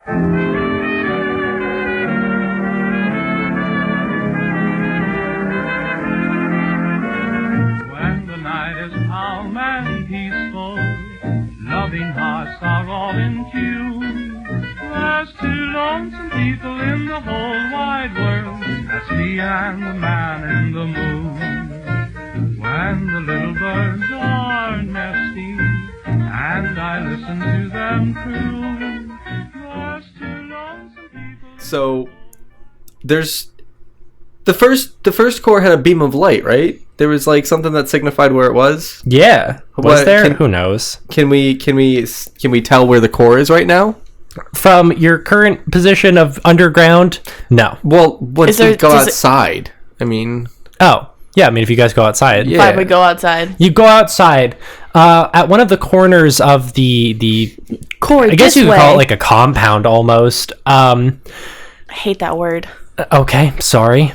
When the night is calm and peaceful, loving hearts are all in tune. There's two lonesome people in the whole wide world. That's me and the man in the moon. When the little birds are nesting and I listen to them croon, there's two lonesome people. So there's the first core had a beam of light, right? There was like something that signified where it was. Yeah, was there? Who knows? Can we tell where the core is right now? From your current position of underground, no. Well, once we go outside, I mean. Oh, yeah. I mean, if you guys go outside, yeah. Fine, we go outside. You go outside at one of the corners of the core. I guess you could call it like a compound almost. I hate that word. Okay, sorry.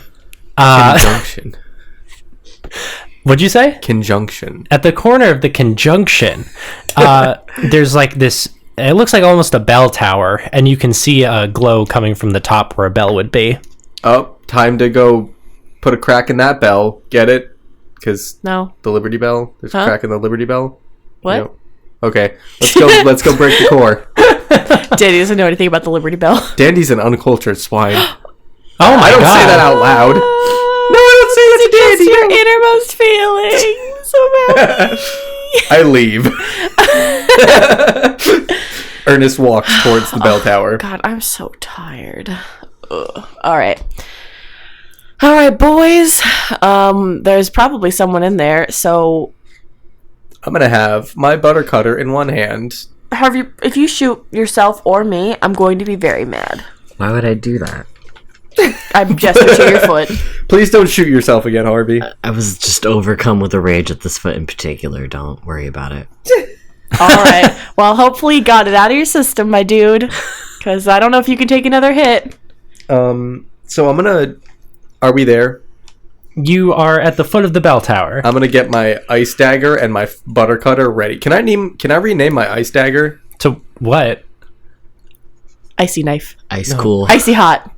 Conjunction. What'd you say? Conjunction. At the corner of the conjunction, there's like this. It looks like almost a bell tower, and you can see a glow coming from the top where a bell would be. Oh, time to go put a crack in that bell. Get it? Because no, the Liberty Bell. There's a crack in the Liberty Bell. What? You know? Okay, let's go. Let's go break the core. Dandy doesn't know anything about the Liberty Bell. Dandy's an uncultured swine. Oh my I don't God. say that out loud. No, I don't say that to Dandy. Your innermost feelings. I leave. Ernest walks towards the bell tower. God, I'm so tired. Ugh. All right, boys. There's probably someone in there, so I'm gonna have my butter cutter in one hand. Harvey, if you shoot yourself or me, I'm going to be very mad. Why would I do that? I'm gesturing to your foot. Please don't shoot yourself again, Harvey. I was just overcome with a rage at this foot in particular. Don't worry about it. All right. Well, hopefully you got it out of your system, my dude. Because I don't know if you can take another hit. So I'm gonna... Are we there? You are at the foot of the bell tower. I'm gonna get my ice dagger and my butter cutter ready. Can I rename my ice dagger? To what? Icy knife. Ice cool. Icy hot.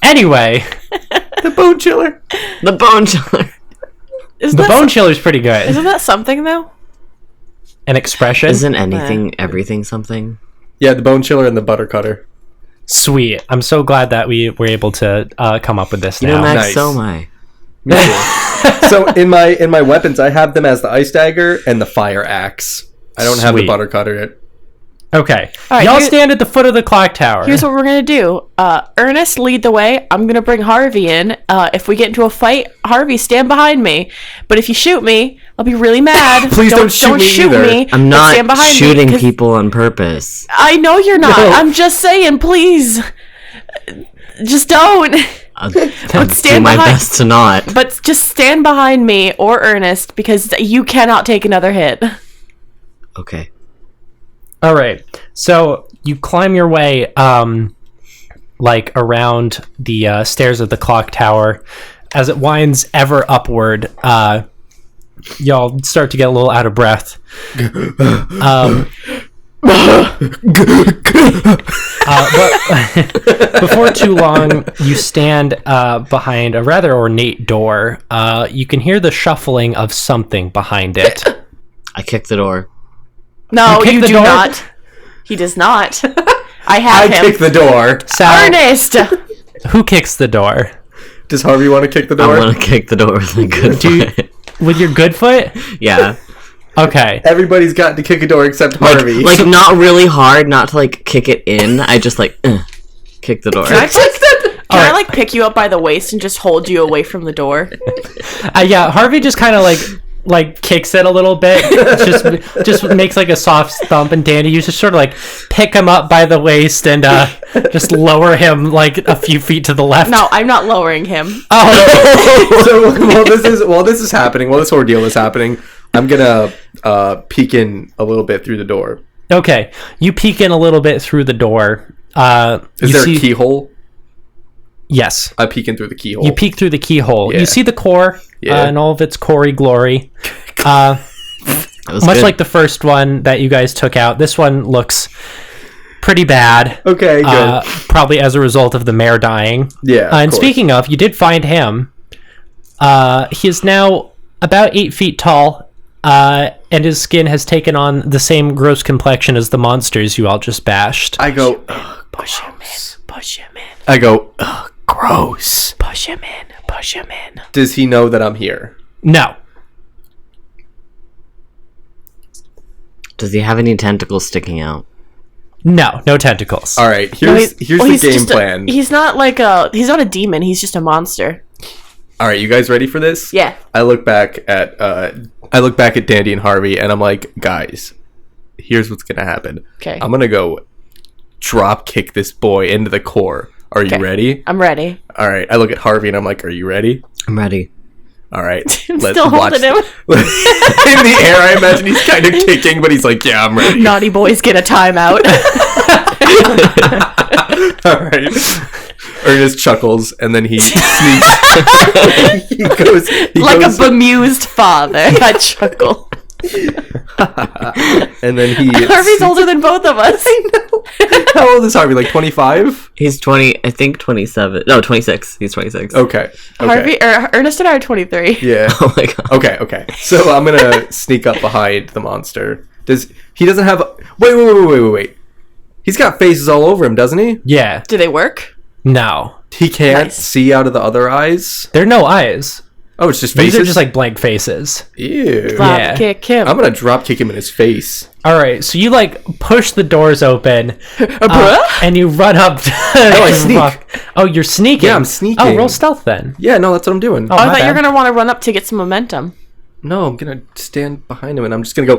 Anyway. The bone chiller. The bone chiller. The bone chiller's pretty good. Isn't that something, though? An expression? Isn't everything something? Yeah, the bone chiller and the butter cutter. Sweet. I'm so glad that we were able to come up with this now. You know, Max, Nice. so am I. So in my weapons, I have them as the ice dagger and the fire axe. I don't have the Sweet. butter cutter. Okay. All right, y'all stand at the foot of the clock tower. Here's what we're going to do. Ernest, lead the way. I'm going to bring Harvey in. If we get into a fight, Harvey, stand behind me. But if you shoot me, I'll be really mad. Please don't shoot me. I'm but stand not behind me, shooting 'cause people on purpose. I know you're not. No. I'm just saying, please. Just don't. I'll But do stand my behind. best to not. But just stand behind me or Ernest because you cannot take another hit. Okay. All right. So you climb your way, like around the stairs of the clock tower. As it winds ever upward, y'all start to get a little out of breath. But before too long, you stand behind a rather ornate door. You can hear the shuffling of something behind it. I kicked the door. No, kick you the do door? not. He does not. I have him. kick the door. Sal, Ernest! who kicks the door? Does Harvey want to kick the I door? want to kick the door with a good foot. With your good foot? Yeah. Okay. Everybody's got to kick a door except Harvey. Like not really hard, not to like kick it in. I just like kick the door. Can I like pick you up by the waist and just hold you away from the door? Yeah, Harvey just kind of like kicks it a little bit. just makes like a soft thump, and Danny, you just sort of like pick him up by the waist and just lower him like a few feet to the left. No, I'm not lowering him. Oh. So while this is happening, while this ordeal is happening, I'm gonna peek in a little bit through the door. Okay, you peek in a little bit through the door. Is there a keyhole? Yes. I peek in through the keyhole. You peek through the keyhole. Yeah. You see the core and all of its Corey glory. Much like the first one that you guys took out, this one looks pretty bad. Okay, good. Probably as a result of the mayor dying. Yeah. And speaking of, you did find him. He is now about 8 feet tall, and his skin has taken on the same gross complexion as the monsters you all just bashed. I go, Push him in. Push him in. I go, ugh, gross. Push him in. Push him in. Does he know that I'm here? No. Does he have any tentacles sticking out? No tentacles. All right, here's the game plan. He's not like he's not a demon. He's just a monster. All right, you guys ready for this? Yeah. I look back at Dandy and Harvey, and I'm like, guys, here's what's gonna happen. Okay. I'm gonna go drop kick this boy into the core. Are you ready? I'm ready. All right. I look at Harvey and I'm like, are you ready? I'm ready. All right. I'm still holding him. In the air, I imagine he's kind of kicking, but he's like, yeah, I'm ready. Naughty boys get a timeout. All right. Ernest chuckles, and then he sneaks. he goes a bemused father. I chuckle. And then he... Harvey's older than both of us. I know. How old is Harvey? Like 25? He's 20, I think 27. No, 26. He's 26. Okay. Ernest and I are 23. Yeah. Oh my god. Okay. So I'm gonna sneak up behind the monster. He doesn't have... Wait. He's got faces all over him, doesn't he? Yeah. Do they work? No. He can't see out of the other eyes? There are no eyes. Oh, it's just faces? These are just like blank faces. Ew. Drop Yeah. kick him. I'm gonna drop kick him in his face. All right, so you like push the doors open, and you run up. I sneak. Oh, you're sneaking. Yeah, I'm sneaking. Oh, roll stealth then. Yeah, no, that's what I'm doing. Oh, I my thought you were bad. going to want to run up to get some momentum. No, I'm gonna stand behind him and I'm just gonna go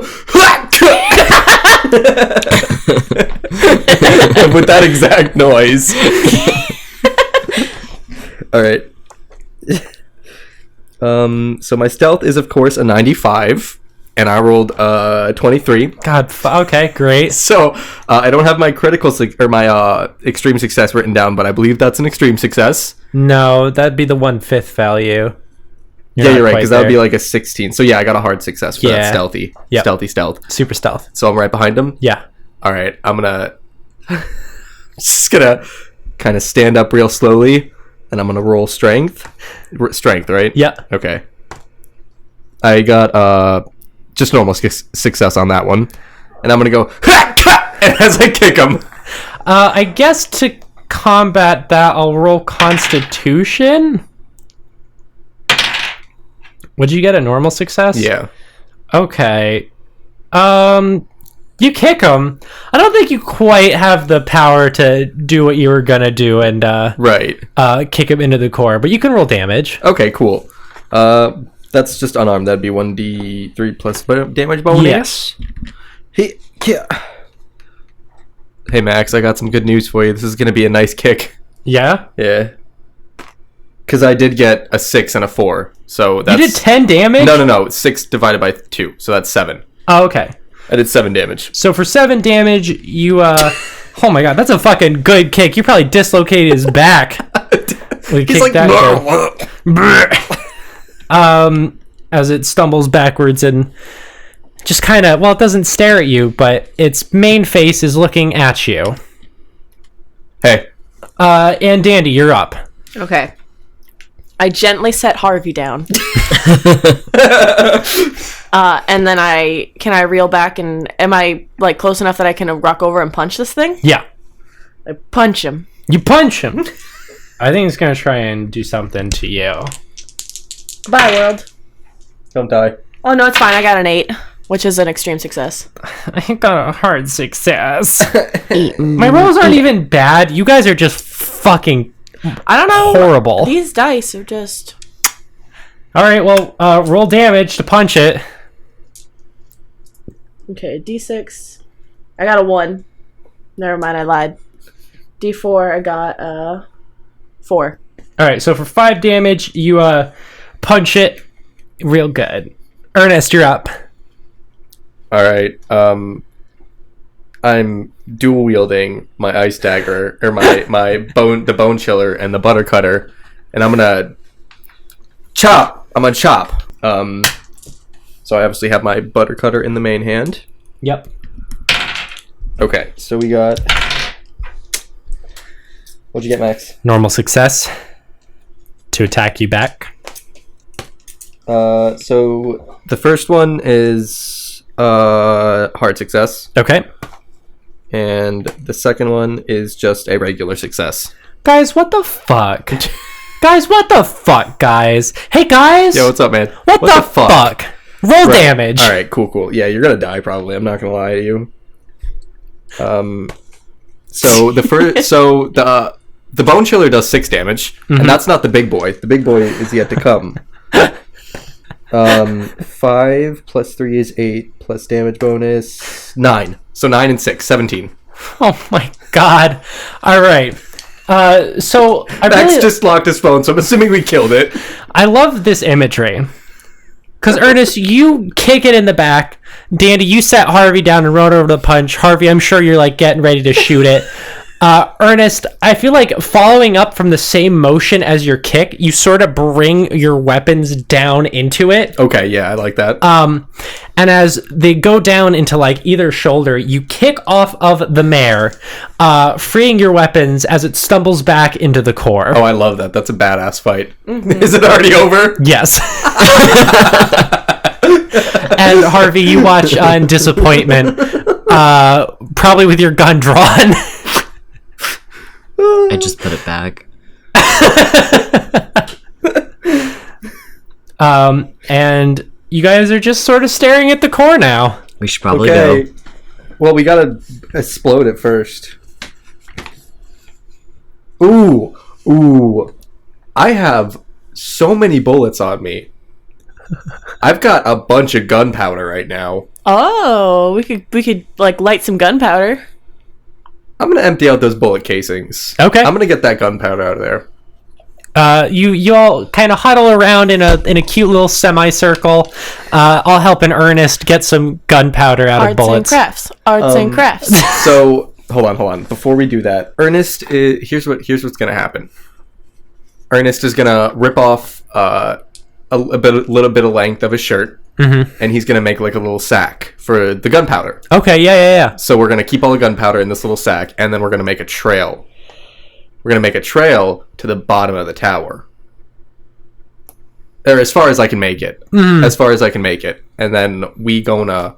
with that exact noise. All right. So my stealth is of course a 95, and I rolled 23. God. Okay, great. So I don't have my my extreme success written down, but I believe that's an extreme success. No, that'd be the 1/5 value. Yeah, you're right, quite because that would there. be like a 16. So yeah, I got a hard success for that Yeah. stealthy. Yep. Stealth. Super stealth. So I'm right behind him. Yeah. All right, I'm gonna just gonna kind of stand up real slowly, and I'm gonna roll strength. Strength, right? Yeah. Okay. I got just normal success on that one, and I'm gonna go as I kick him. I guess to combat that, I'll roll Constitution. Would you get a normal success? Yeah. Okay. You kick him. I don't think you quite have the power to do what you were gonna do and Right. kick him into the core, but you can roll damage. Okay. Cool. That's just unarmed. That'd be 1d3 plus damage bonus. Yes. Hey Max, I got some good news for you. This is gonna be a nice kick. Yeah. Yeah. Because I did get a 6 and a 4, so that's... You did 10 damage? No. 6 divided by 2, so that's 7. Oh, okay. I did 7 damage. So for 7 damage, you oh my god, that's a fucking good kick. You probably dislocated his back. He's like, as it stumbles backwards and just kind of, well, it doesn't stare at you, but its main face is looking at you. Hey. And Dandy, you're up. Okay. I gently set Harvey down. And then can I reel back, and am I like close enough that I can rock over and punch this thing? Yeah. I punch him. You punch him. I think he's going to try and do something to you. Goodbye, world. Don't die. Oh, no, it's fine. I got an 8, which is an extreme success. I got a hard success. My rolls aren't even bad. You guys are just fucking I don't know. horrible. These dice are just... All right, well, roll damage to punch it. Okay, D6. I got a 1. Never mind, I lied. D4, I got 4. All right, so for 5 damage, you punch it real good. Ernest, you're up. All right. I'm dual wielding my ice dagger, or the bone chiller and the butter cutter, and I'm gonna chop. So I obviously have my butter cutter in the main hand. Yep. Okay, so we got What'd you get, Max? Normal success to attack you back. So the first one is hard success, Okay. and the second one is just a regular success. Guys, what the fuck? Guys, what the fuck, guys? Hey, guys! Yo, what's up, man? what the fuck? Roll damage. All right, cool. Yeah, you're gonna die probably. I'm not gonna lie to you. So the first, the bone chiller does 6 damage, and that's not the big boy. The big boy is yet to come. 5 plus 3 is 8 plus damage bonus 9. So 9 and 6, 17. Oh my god. All right. So I Max really, just locked his phone, so I'm assuming we killed it. I love this imagery. Because Ernest, you kick it in the back. Dandy, you sat Harvey down and rode over to punch. Harvey, I'm sure you're like getting ready to shoot it. Ernest, I feel like following up from the same motion as your kick, you sort of bring your weapons down into it. Okay, yeah, I like that. And as they go down into like either shoulder, you kick off of the mare, freeing your weapons as it stumbles back into the core. Oh, I love that. That's a badass fight. Is it already over? Yes. And Harvey, you watch in disappointment, probably with your gun drawn. I just put it back. And you guys are just sort of staring at the core now. We should probably Okay. go. Well, we gotta explode it first. Ooh. I have so many bullets on me. I've got a bunch of gunpowder right now. Oh, we could like light some gunpowder. I'm gonna empty out those bullet casings. Okay. I'm gonna get that gunpowder out of there. You all kind of huddle around in a cute little semicircle. I'll help an Earnest get some gunpowder out of bullets. Arts and crafts. So hold on. Before we do that, Ernest, here's what's gonna happen. Ernest is gonna rip off a little bit of length of his shirt, and he's gonna make like a little sack for the gunpowder. Okay, yeah. So we're gonna keep all the gunpowder in this little sack, and then we're gonna make a trail. We're gonna make a trail to the bottom of the tower, or as far as I can make it. As far as I can make it, and then we gonna.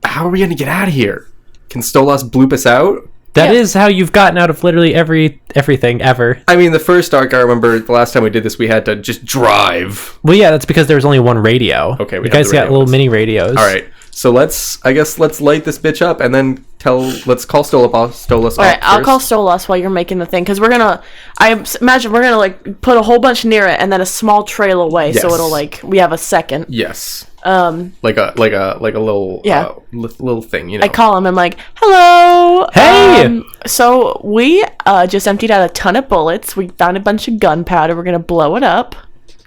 How are we gonna get out of here? Can Stolas bloop us out? That Yeah. is how you've gotten out of literally everything ever. I mean, the first arc, I remember the last time we did this, we had to just drive. Well, yeah, that's because there was only one radio. Okay, we you have guys the got radio little ones. mini radios. All right, so let's light this bitch up, and then let's call Stolas All right, off I'll first. call Stolas while you're making the thing, because I imagine we're gonna like put a whole bunch near it and then a small trail away, so Yes. it'll like we have a second. Yes. Like a little Yeah. little thing, you know. I call him. I'm like, "Hello, Hey!" So we just emptied out a ton of bullets. We found a bunch of gunpowder. We're gonna blow it up.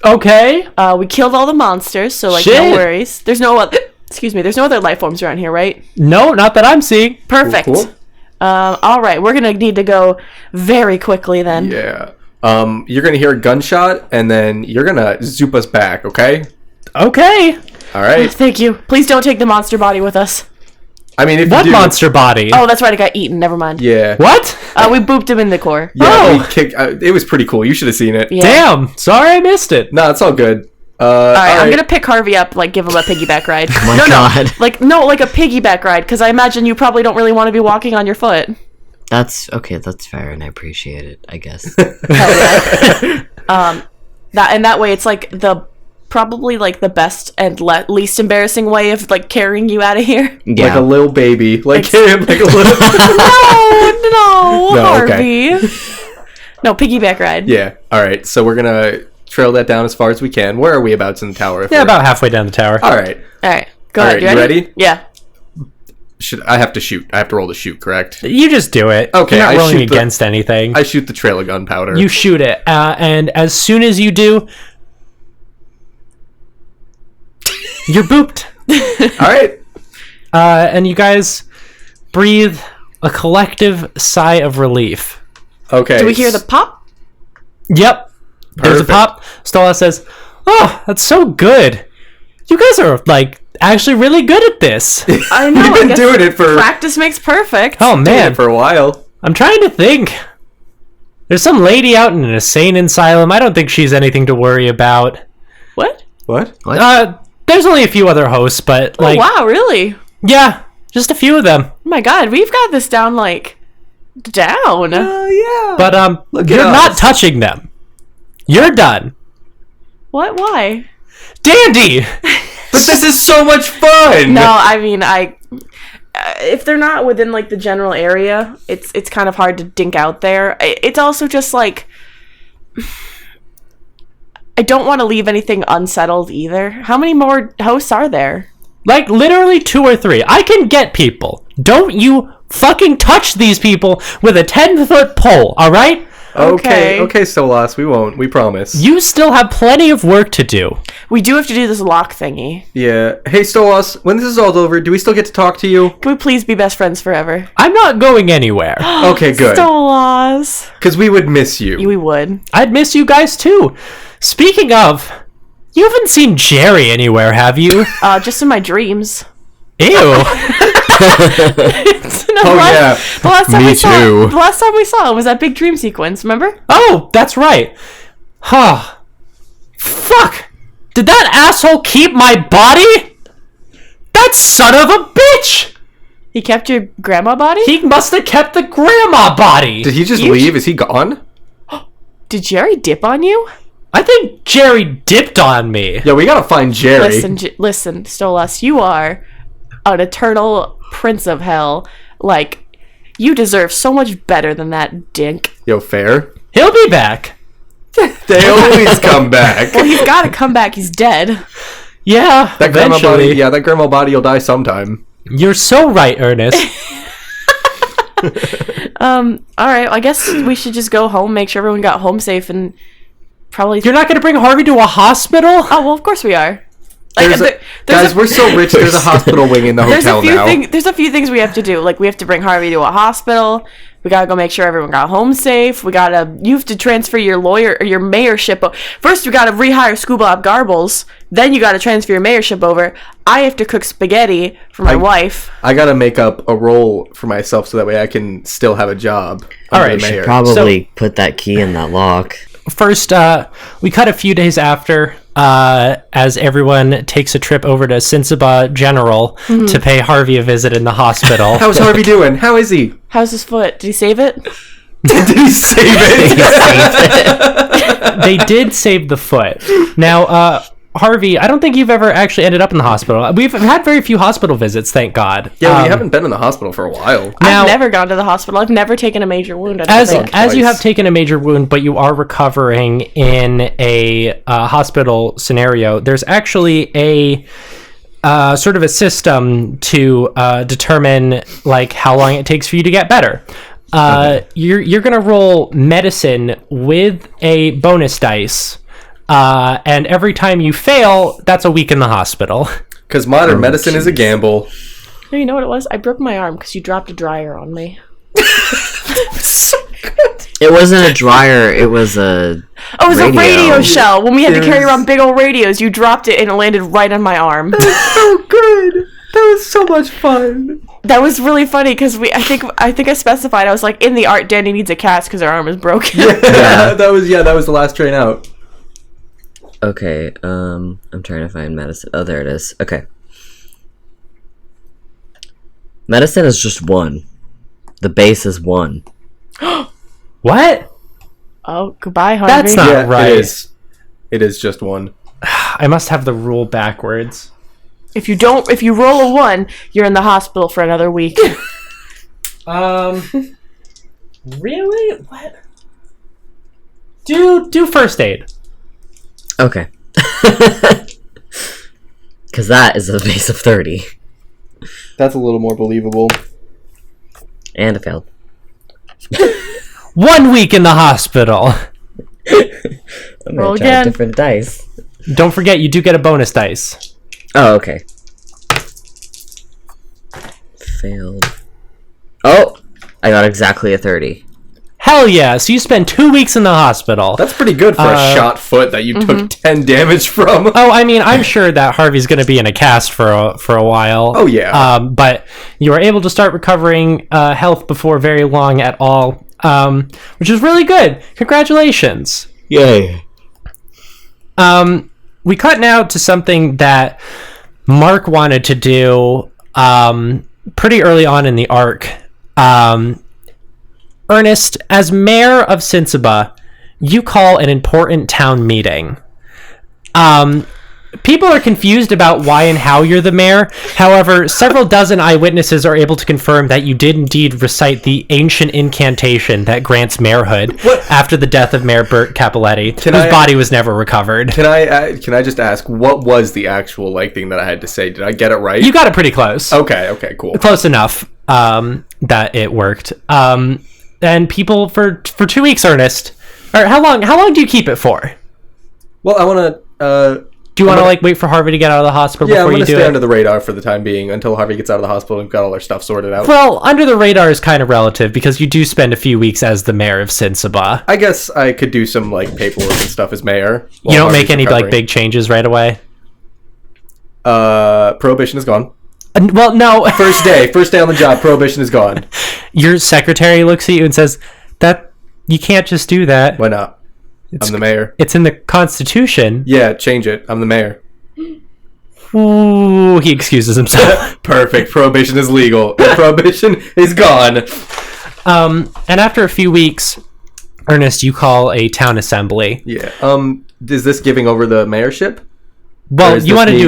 Okay. We killed all the monsters, so like Shit. no worries. There's no other. Excuse me. There's no other life forms around here, right? No, not that I'm seeing. Perfect. Cool. All right, we're gonna need to go very quickly then. Yeah. You're gonna hear a gunshot, and then you're gonna zoop us back. Okay. Okay. All right. Thank you. Please don't take the monster body with us. I mean, if What you do, monster body? Oh, that's right. It got eaten. Never mind. Yeah. What? We booped him in the core. Yeah. Oh. We kicked. It was pretty cool. You should have seen it. Yeah. Damn. Sorry I missed it. No, it's all good. All right, I'm gonna pick Harvey up, like give him a piggyback ride. Oh my god. like a piggyback ride, because I imagine you probably don't really want to be walking on your foot. That's okay, that's fair and I appreciate it, I guess. That way it's like probably like the best and least embarrassing way of like carrying you out of here. Yeah. Like a little baby, like him, like a little. No, No, Harvey. No, piggyback ride. Yeah. All right. So we're gonna trail that down as far as we can. Where are we abouts in the tower? Yeah, about halfway down the tower. All right. All right, go All ahead. right, you ready? Yeah. Should I have to shoot? I have to roll to shoot, correct? You just do it. Okay, You're not I rolling shoot the- against anything. I shoot the trail of gunpowder. You shoot it, and as soon as you do, you're booped. All right. And you guys breathe a collective sigh of relief. Okay. Do we hear the pop? Yep. There's a Perfect. pop. Stola says, "Oh, that's so good. You guys are like actually really good at this." I know. We've I been guess doing it for practice makes perfect. Oh doing man, it for a while. I'm trying to think. There's some lady out in an insane asylum. I don't think she's anything to worry about. What? What? There's only a few other hosts, but Oh, wow, really? yeah, just a few of them. Oh my god, we've got this down, down. Yeah. But Look you're at not us. touching them. You're done. What? Why? Dandy! But this is so much fun. No, I mean, if they're not within, the general area, it's kind of hard to dink out there. It's also just, I don't want to leave anything unsettled either. How many more hosts are there? Literally 2 or 3. I can get people. Don't you fucking touch these people with a 10-foot pole, alright? Okay, Stolas, we won't. We promise. You still have plenty of work to do. We do have to do this lock thingy. Yeah. Hey, Stolas, when this is all over, do we still get to talk to you? Can we please be best friends forever? I'm not going anywhere. Okay, good. Stolas. Because we would miss you. We would. I'd miss you guys too. Speaking of, you haven't seen Jerry anywhere, have you? Just in my dreams. Ew. Oh, yeah. The last time Me we saw too. The last time we saw him was that big dream sequence, remember? Oh, that's right. Huh. Fuck! Did that asshole keep my body? That son of a bitch! He kept your grandma body? He must have kept the grandma body. Did he just You leave? Is he gone? Did Jerry dip on you? I think Jerry dipped on me. Yeah, we gotta find Jerry. Listen, Stolas, you are an eternal prince of hell. You deserve so much better than that dink. Yo, fair. He'll be back. They always come back. Well, he's gotta come back, he's dead. Yeah, That grandma eventually. body, that grandma body will die sometime. You're so right, Ernest. Alright, I guess we should just go home, make sure everyone got home safe, and probably... You're not going to bring Harvey to a hospital? Oh, well, of course we are. Guys, we're so rich, there's a hospital wing in the hotel now. There's a few things we have to do. We have to bring Harvey to a hospital. We gotta go make sure everyone got home safe. You have to transfer your mayorship. First, we gotta rehire Scoobob Garbles. Then you gotta transfer your mayorship over. I have to cook spaghetti for my wife. I gotta make up a role for myself so that way I can still have a job. All under right, the mayor. Probably put that key in that lock. First, we cut a few days after, as everyone takes a trip over to Sinsaba General to pay Harvey a visit in the hospital. How's Harvey doing? How is he? How's his foot? Did he save it? Did he save it? They did save the foot. Now, Harvey, I don't think you've ever actually ended up in the hospital. We've had very few hospital visits, thank God. Yeah, we haven't been in the hospital for a while. Now, I've never gone to the hospital. I've never taken a major wound. as you twice. have taken a major wound, but you are recovering in a hospital scenario, there's actually a sort of a system to determine how long it takes for you to get better. You're gonna roll medicine with a bonus dice. And every time you fail, that's a week in the hospital. Because modern medicine is a gamble. No, you know what it was? I broke my arm because you dropped a dryer on me. It wasn't a dryer, it was a Oh, it was a radio shell. When we had to carry Yes. around big old radios, you dropped it and it landed right on my arm. So good. That was so much fun. That was really funny because I think I specified, I was like, in the art, Danny needs a cast because her arm is broken. Yeah, that was the last train out. Okay, I'm trying to find medicine. Oh, there it is. Okay. Medicine is just 1. The base is 1. What? Oh, goodbye, Harvey. That's not Yeah, right. It is. It is just 1. I must have the rule backwards. If you roll a 1, you're in the hospital for another week. Really? What? Do first aid. Okay. Because that is a base of 30. That's a little more believable. And I failed. 1 week in the hospital. I'm Roll gonna try again. different dice. Don't forget, you do get a bonus dice. Oh, okay. Failed. Oh! I got exactly a 30. Hell yeah! So you spend 2 weeks in the hospital. That's pretty good for a shot foot that you took 10 damage from. Oh, I mean, I'm sure that Harvey's going to be in a cast for a while. Oh, yeah. But you are able to start recovering health before very long at all. which is really good. Congratulations. Yay. We cut now to something that Mark wanted to do pretty early on in the arc. Earnest, as mayor of Cinciba, you call an important town meeting. People are confused about why and how you're the mayor. However, several dozen eyewitnesses are able to confirm that you did indeed recite the ancient incantation that grants mayorhood after the death of Mayor Bert Capoletti, whose body was never recovered. Can I just ask, what was the actual thing that I had to say? Did I get it right? You got it pretty close. Okay, cool. Close enough that it worked. And people for 2 weeks, Earnest. All right, how long do you keep it for? Well, I want to. Do you want to wait for Harvey to get out of the hospital before you do it? Yeah, I'm going to stay under the radar for the time being until Harvey gets out of the hospital and we've got all our stuff sorted out. Well, under the radar is kind of relative because you do spend a few weeks as the mayor of Cinciba. I guess I could do some paperwork and stuff as mayor. You don't make any big changes right away? Prohibition is gone. Well, no. First day on the job, prohibition is gone. Your secretary looks at you and says, "That you can't just do that." Why not? I'm the mayor. It's in the Constitution. Yeah, change it. I'm the mayor. Ooh, he excuses himself. Perfect. Prohibition is legal. Prohibition is gone. And after a few weeks, Earnest, you call a town assembly. Yeah. Is this giving over the mayorship? Well, you want to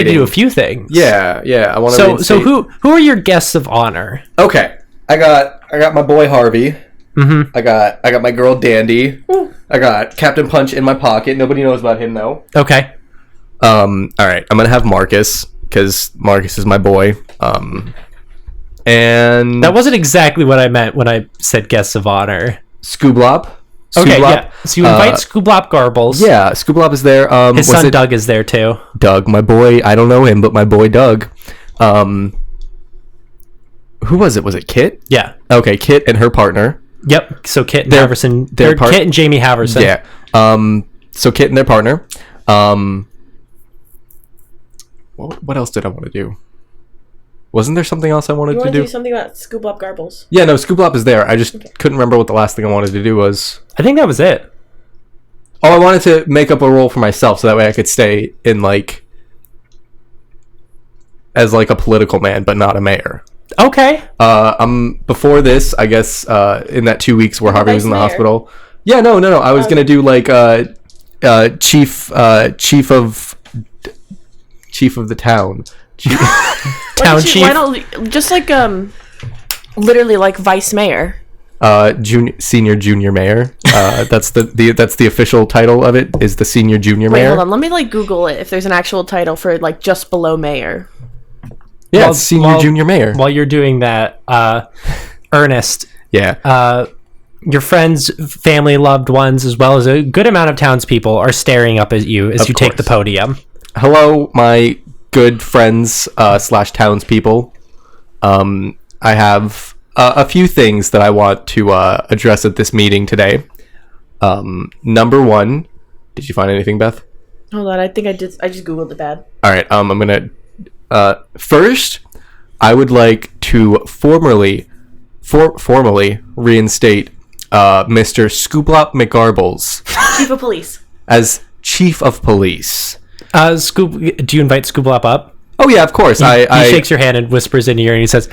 do a few things. Yeah. I want to. So who are your guests of honor? Okay, I got my boy Harvey. Mm-hmm. I got my girl Dandy. Ooh. I got Captain Punch in my pocket. Nobody knows about him though. Okay. All right. I'm gonna have Marcus because Marcus is my boy. And that wasn't exactly what I meant when I said guests of honor. Scooblop. Okay, yeah. So you invite Scooblop Garbles. Yeah, Scooblop is there. His son Doug is there too. Doug, my boy. I don't know him, but my boy Doug. Who was it? Was it Kit? Yeah. Okay, Kit and her partner. Yep. So Kit and Haverson. Kit and Jamie Haverson. Yeah. So Kit and their partner. What else did I want to do? Wasn't there something else I wanted to do? You want to do something about Scooblop Garbles? Yeah, no, Scooblop is there. I just couldn't remember what the last thing I wanted to do was. I think that was it. Oh, I wanted to make up a role for myself so that way I could stay in as a political man, but not a mayor. Okay. Before this, I guess, in that 2 weeks where Harvey was in the hospital. Yeah, no. I was gonna do chief of the town. Town chief. Why don't just literally vice mayor? Senior junior mayor. That's the official title of it. Is the senior junior mayor? Hold on. Let me Google it if there's an actual title for just below mayor. Yeah, it's senior junior mayor. While you're doing that, Earnest. Yeah. Your friends, family, loved ones, as well as a good amount of townspeople are staring up at you as you take the podium. Hello, my good friends / townspeople. I have a few things that I want to address at this meeting today. Number one, did you find anything, Beth? Hold on, I think I did. I just Googled it bad. All right, I'm gonna. First, I would like to formally reinstate Mr. Scooblop McGarbles, Chief of Police, as Chief of Police. Do you invite Scooblop up? Oh yeah, of course. He shakes your hand and whispers in your ear, and he says,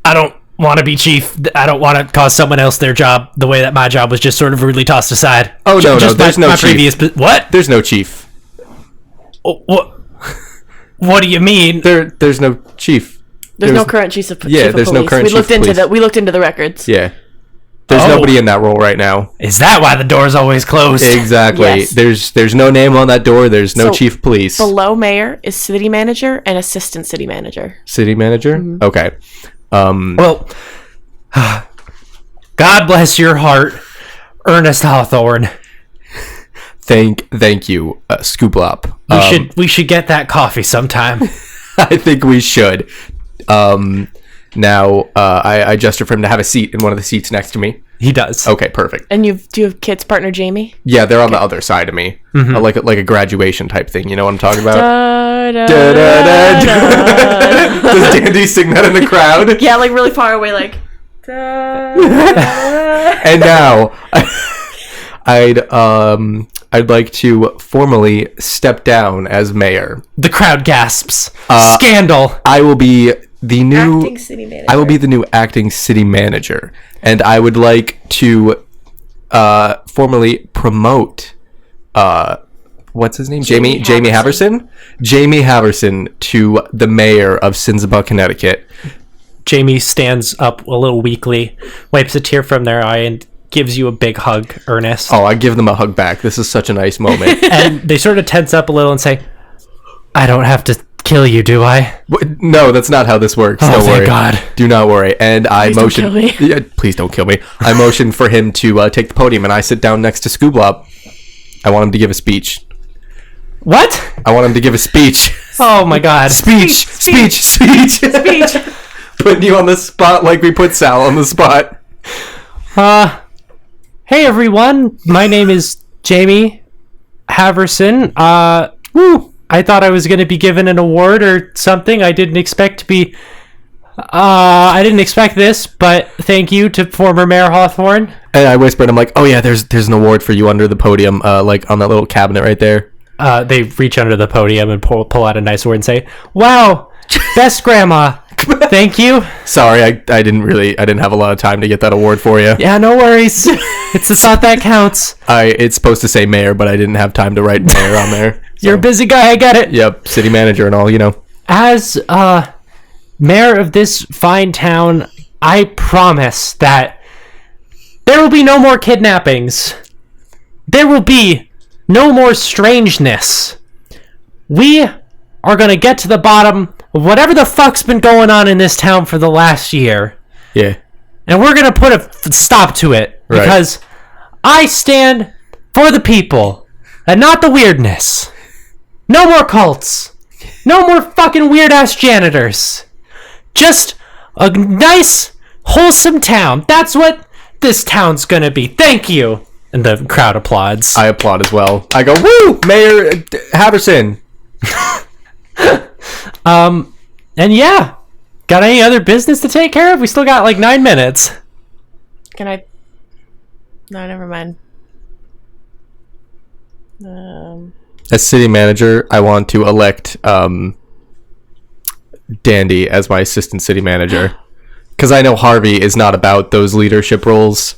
"I don't want to be chief. I don't want to cause someone else their job the way that my job was just sort of rudely tossed aside." Oh no, there's no chief. What? There's no chief. What? What do you mean? There's no chief. There's no current chief of police. Yeah, there's no current chief of police. We looked into the records. Yeah. There's nobody in that role right now. Is that why the door's always closed? Exactly. Yes. There's no name on that door. There's no chief of police. Below mayor is city manager and assistant city manager. City manager? Mm-hmm. Okay. Well, God bless your heart, Earnest Hawthorne. Thank you, Scooblop. We should get that coffee sometime. I think we should. Now, I gesture for him to have a seat in one of the seats next to me. He does. Okay, perfect. And do you have Kit's partner Jamie? Yeah, they're on the other side of me, like a graduation type thing. You know what I'm talking about? Da, Does Dandy sing that in the crowd? Yeah, really far away, And now, I'd like to formally step down as mayor. The crowd gasps. Scandal. I will be the new Acting city manager. I will be the new acting city manager, and I would like to formally promote what's his name? Jamie Haverson to the mayor of Sinzaba, Connecticut. Jamie stands up a little weakly, wipes a tear from their eye, and gives you a big hug, Ernest. Oh, I give them a hug back. This is such a nice moment. And they sort of tense up a little and say, I don't have to kill you, do I? No, that's not how this works. Oh, Don't thank worry. God. Do not worry. And I motion. Don't kill me. Yeah, please don't kill me. I motion for him to take the podium, and I sit down next to Scooblop. I want him to give a speech. What? I want him to give a speech. Oh my God. Speech. Putting you on the spot like we put Sal on the spot. Hey everyone, my name is Jamie Haverson. I thought I was going to be given an award or something. I didn't expect to be. I didn't expect this, but thank you to former Mayor Hawthorne. And I whispered, I'm like, oh yeah, there's an award for you under the podium, like on that little cabinet right there. They reach under the podium and pull out a nice award and say, "Wow, best grandma." Thank you. Sorry, I didn't have a lot of time to get that award for you. Yeah, no worries. It's the thought that counts. It's supposed to say mayor, but I didn't have time to write mayor on there. You're a busy guy, I get it. Yep, city manager and all, you know. As mayor of this fine town, I promise that there will be no more kidnappings. There will be no more strangeness. We are going to get to the bottom of whatever the fuck's been going on in this town for the last year. Yeah. And we're going to put a stop to it. Right. Because I stand for the people and not the weirdness. No more cults. No more fucking weird-ass janitors. Just a nice, wholesome town. That's what this town's going to be. Thank you. And the crowd applauds. I applaud as well. I go, woo, Mayor Haverson. And yeah, got any other business to take care of? We still got like 9 minutes. Can I? No, never mind. As city manager, I want to elect Dandy as my assistant city manager. Because I know Harvey is not about those leadership roles.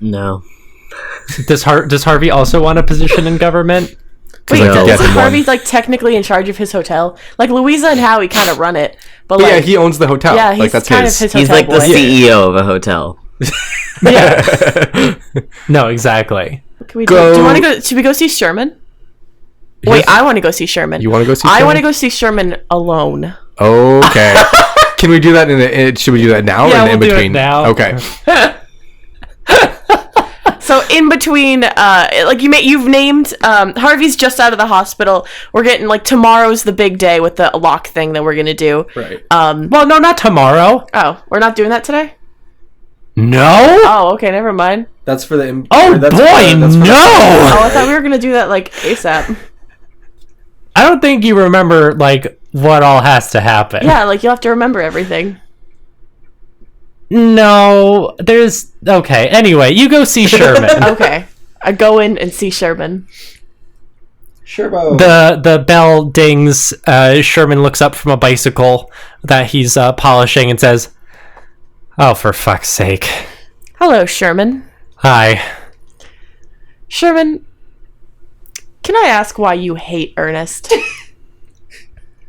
No. Does Harvey also want a position in government? Wait, I could get isn't him one. Harvey like technically in charge of his hotel? Like Louisa and Howie kind of run it, but But like yeah, he owns the hotel. yeah, he's like that's kind his. of his He's hotel like the boy. CEO of a hotel. Yeah. No, exactly. Can we do you want to go? Should we go see Sherman? Wait, I want to go see Sherman. You want to go see? I Sherman? want to go see Sherman alone. Okay. Can we do that should we do that now Yeah, or in we'll do it between? now. Okay. So in between, like you've named Harvey's just out of the hospital. We're getting like tomorrow's the big day with the lock thing that we're gonna do. Right. Well, no, not tomorrow. Oh, we're not doing that today. No? Oh, okay, never mind. That's for the. Oh boy, no! Oh, I thought we were gonna do that like ASAP. I don't think you remember like what all has to happen. Yeah, like you'll have to remember everything. No, there's okay. Anyway, you go see Sherman. Okay, I go in and see Sherman. Sherbo. The bell dings. Sherman looks up from a bicycle that he's polishing and says, "Oh, for fuck's sake!" Hello, Sherman. Hi. Sherman, can I ask why you hate Ernest?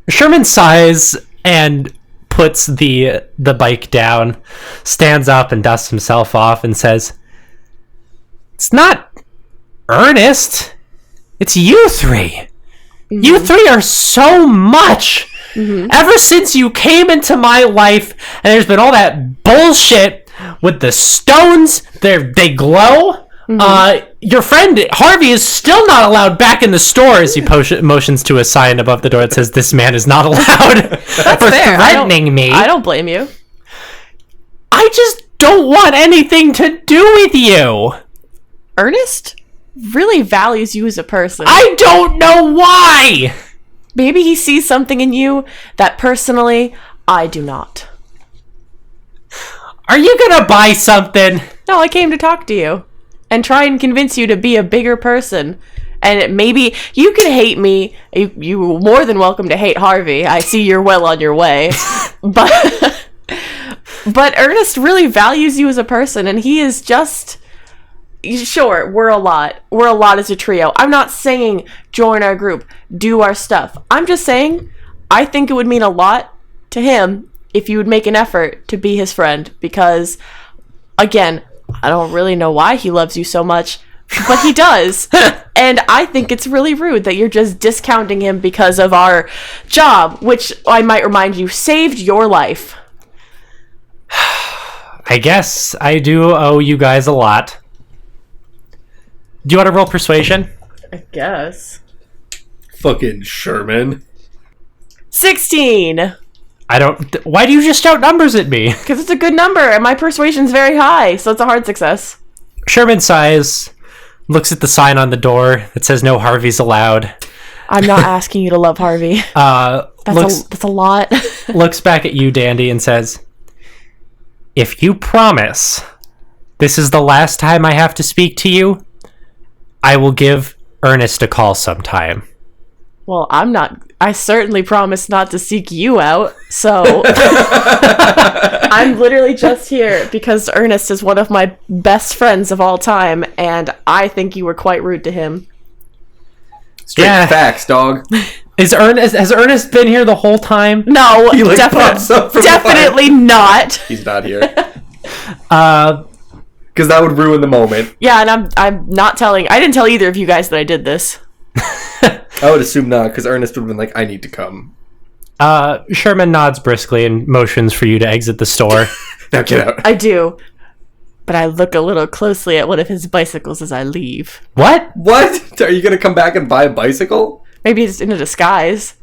Sherman sighs and puts the bike down, stands up and dusts himself off and says, "It's not Ernest. It's you three. Mm-hmm. You three are so much. Mm-hmm. Ever since you came into my life, and there's been all that bullshit with the stones. They glow." Mm-hmm. Your friend Harvey is still not allowed back in the store as he motions to a sign above the door that says this man is not allowed for fair. threatening me. I don't blame you. I just don't want anything to do with you. Ernest really values you as a person. I don't know why. Maybe he sees something in you that personally I do not. Are you gonna buy something? No, I came to talk to you and try and convince you to be a bigger person. And maybe you can hate me. You're more than welcome to hate Harvey. I see you're well on your way. But Ernest really values you as a person, and he is just... Sure, we're a lot. We're a lot as a trio. I'm not saying join our group, do our stuff. I'm just saying I think it would mean a lot to him if you would make an effort to be his friend. Because, again, I don't really know why he loves you so much, but he does. And I think it's really rude that you're just discounting him because of our job, which I might remind you saved your life. I guess I do owe you guys a lot. Do you want to roll persuasion? I guess. Fucking Sherman. 16! I don't... Why do you just shout numbers at me? Because it's a good number, and my persuasion's very high, so it's a hard success. Sherman sighs, looks at the sign on the door that says no Harveys allowed. I'm not asking you to love Harvey. That's a lot. Looks back at you, Dandy, and says, if you promise this is the last time I have to speak to you, I will give Earnest a call sometime. Well, I certainly promise not to seek you out, so I'm literally just here because Ernest is one of my best friends of all time, and I think you were quite rude to him. Straight facts, dog. Has Ernest been here the whole time? No, He, like, pops up from definitely not. He's not here. Because that would ruin the moment. Yeah, and I'm not telling. I didn't tell either of you guys that I did this. I would assume not, because Ernest would have been like, I need to come. Sherman nods briskly and motions for you to exit the store. Now get out. I do, but I look a little closely at one of his bicycles as I leave. What? What? Are you going to come back and buy a bicycle? Maybe it's in a disguise.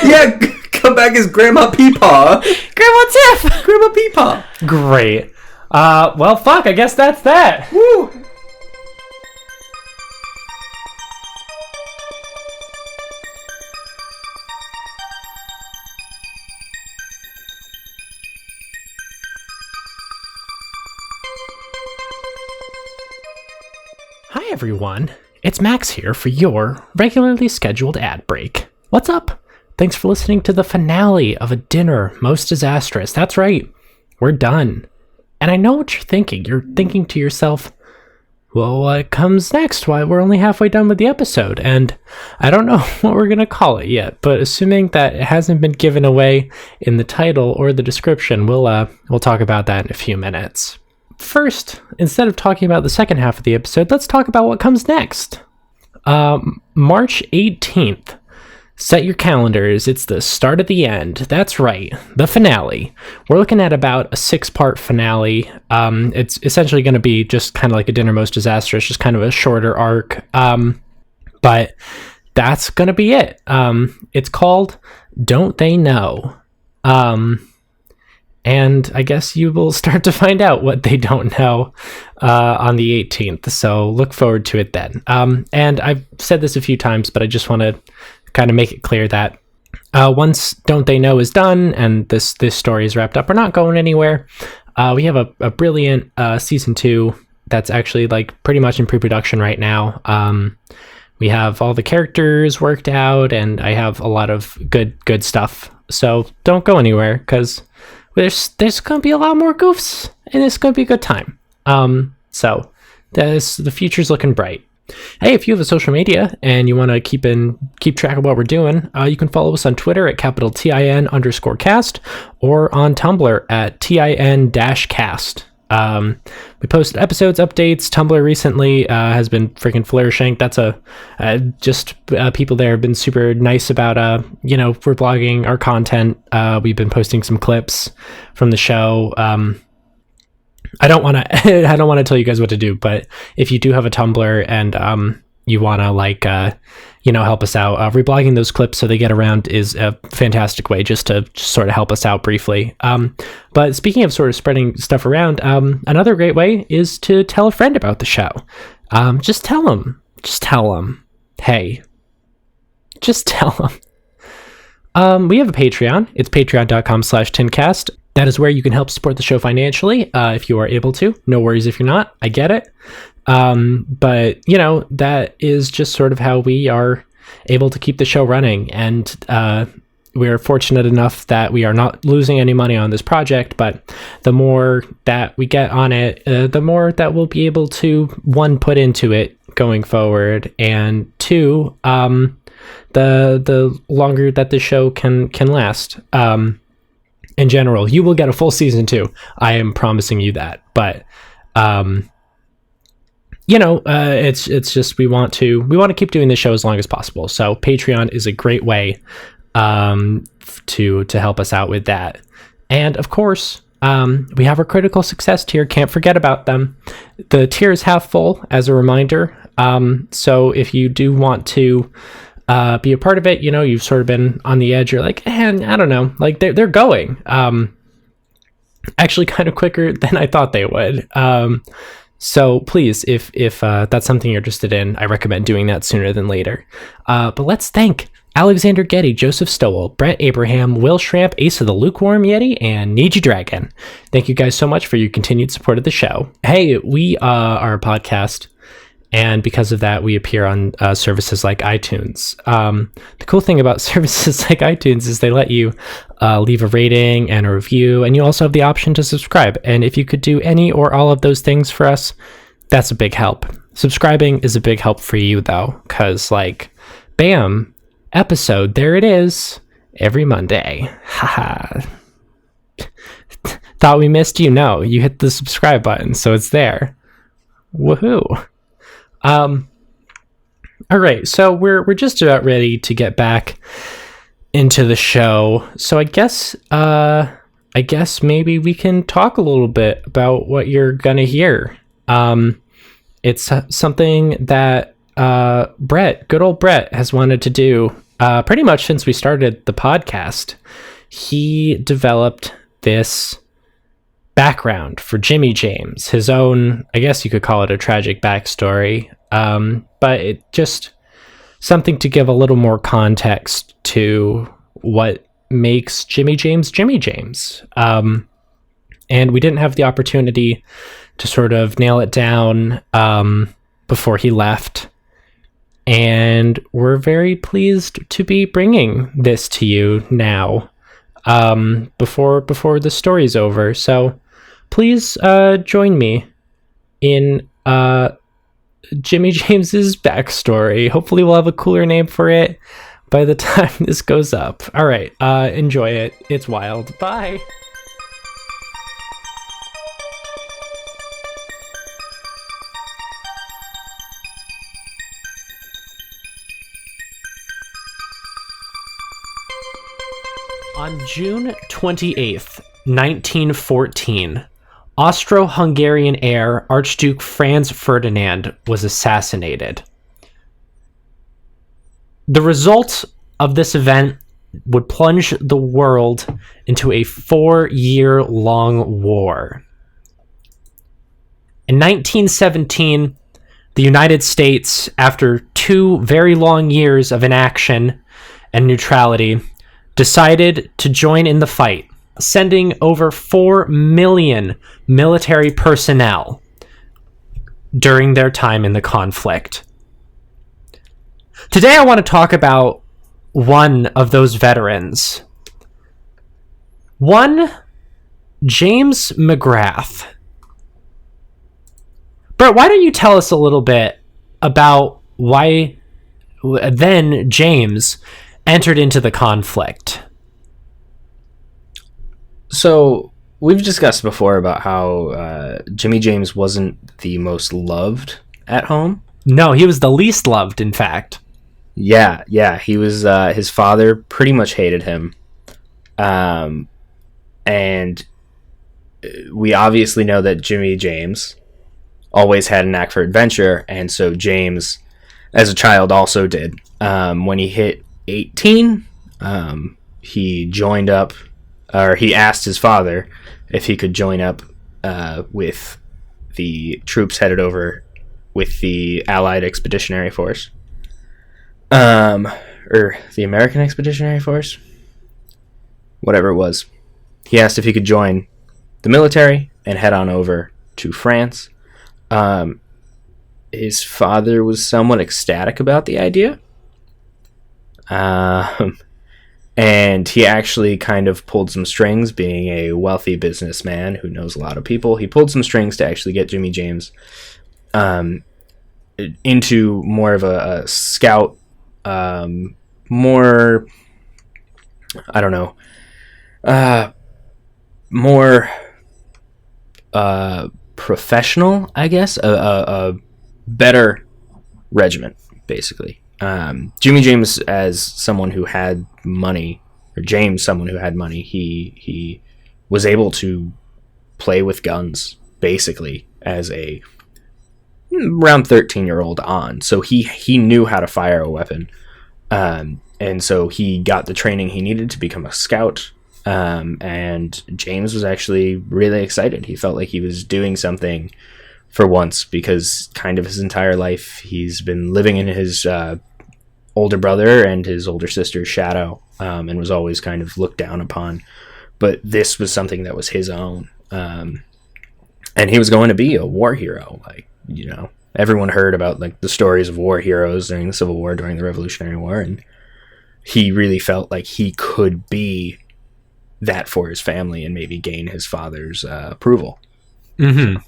Yeah, come back as Grandma Peepaw. Grandma Tiff! Grandma Peepaw. Great. Well, fuck, I guess that's that. Woo. Hi, everyone. It's Max here for your regularly scheduled ad break. What's up? Thanks for listening to the finale of A Dinner Most Disastrous. That's right. We're done. And I know what you're thinking. You're thinking to yourself, well, what comes next? Why, we're only halfway done with the episode. And I don't know what we're going to call it yet, but assuming that it hasn't been given away in the title or the description, we'll talk about that in a few minutes. First, instead of talking about the second half of the episode, let's talk about what comes next. March 18th. Set your calendars. It's the start of the end. That's right. The finale. We're looking at about a 6-part finale. It's essentially going to be just kind of like A Dinner Most Disastrous, just kind of a shorter arc. But that's going to be it. It's called Don't They Know? And I guess you will start to find out what they don't know on the 18th. So look forward to it then. And I've said this a few times, but I just want to kind of make it clear that once Don't They Know is done and this story is wrapped up, we're not going anywhere. We have a brilliant season 2 that's actually like pretty much in pre-production right now. We have all the characters worked out, and I have a lot of good stuff. So don't go anywhere, because there's going to be a lot more goofs, and it's going to be a good time. So the future's looking bright. Hey, if you have a social media and you want to keep track of what we're doing, you can follow us on Twitter at _TIN_cast or on Tumblr at TIN-cast. We post episodes, updates. Tumblr recently has been freaking flourishing. That's people there have been super nice about we're blogging our content. We've been posting some clips from the show. I don't want to tell you guys what to do, but if you do have a Tumblr and you want to help us out, reblogging those clips so they get around is a fantastic way just to sort of help us out briefly. But speaking of sort of spreading stuff around, another great way is to tell a friend about the show. Just tell them. Hey, just tell them. We have a Patreon. It's patreon.com/tincast. That is where you can help support the show financially if you are able to. No worries if you're not. I get it. But, that is just sort of how we are able to keep the show running. And we're fortunate enough that we are not losing any money on this project. But the more that we get on it, the more that we'll be able to, one, put into it going forward, and two, the longer that the show can last. In general, you will get a full season 2. I am promising you that. But it's just we want to keep doing this show as long as possible. So Patreon is a great way to help us out with that. And of course, we have our critical success tier. Can't forget about them. The tier is half full, as a reminder. So if you do want to be a part of it, you've sort of been on the edge. You're like, I don't know. Like they're going. Actually, kind of quicker than I thought they would. So please, if that's something you're interested in, I recommend doing that sooner than later. But let's thank Alexander Getty, Joseph Stowell, Brett Abraham, Will Schramp, Ace of the Lukewarm Yeti, and Niji Dragon. Thank you guys so much for your continued support of the show. Hey, we are a podcast, and because of that, we appear on services like iTunes. The cool thing about services like iTunes is they let you leave a rating and a review, and you also have the option to subscribe. And if you could do any or all of those things for us, that's a big help. Subscribing is a big help for you, though, because, bam, episode, there it is, every Monday. Haha. Thought we missed you? No, you hit the subscribe button, so it's there. Woohoo. All right, so we're just about ready to get back into the show. So I guess maybe we can talk a little bit about what you're gonna hear. It's something that good old Brett, has wanted to do pretty much since we started the podcast. He developed this background for Jimmy James, his own, I guess you could call it a tragic backstory, but it just something to give a little more context to what makes Jimmy James Jimmy James. And we didn't have the opportunity to sort of nail it down before he left. And we're very pleased to be bringing this to you now, before the story's over. So please join me in Jimmy James's backstory. Hopefully we'll have a cooler name for it by the time this goes up. All right, enjoy it. It's wild. Bye. On June 28th, 1914, Austro-Hungarian heir Archduke Franz Ferdinand was assassinated. The result of this event would plunge the world into a 4-year-long war. In 1917, the United States, after 2 very long years of inaction and neutrality, decided to join in the fight, sending over 4 million military personnel during their time in the conflict. Today I want to talk about one of those veterans. One James McGrath. Brett, why don't you tell us a little bit about why then James entered into the conflict? So we've discussed before about how Jimmy James wasn't the most loved at home. No, he was the least loved, in fact. Yeah, he was. His father pretty much hated him, and we obviously know that Jimmy James always had a knack for adventure, and so James, as a child, also did. When he hit 18, he joined up, or he asked his father if he could join up with the troops headed over with the Allied Expeditionary Force. Or the American Expeditionary Force? Whatever it was. he asked if he could join the military and head on over to France. His father was somewhat ecstatic about the idea. And he actually kind of pulled some strings, being a wealthy businessman who knows a lot of people. He pulled some strings to actually get Jimmy James into more of a scout, more, I don't know, more professional, I guess, a better regiment, basically. Jimmy James, as someone who had money, or James, someone who had money, he was able to play with guns, basically, as a around 13-year-old on. So he knew how to fire a weapon. And so he got the training he needed to become a scout. And James was actually really excited. He felt like he was doing something for once, because kind of his entire life he's been living in his older brother and his older sister's shadow, and was always kind of looked down upon. But this was something that was his own. And he was going to be a war hero. Like, you know, everyone heard about like the stories of war heroes during the Civil War, during the Revolutionary War, and he really felt like he could be that for his family and maybe gain his father's approval. Mm-hmm.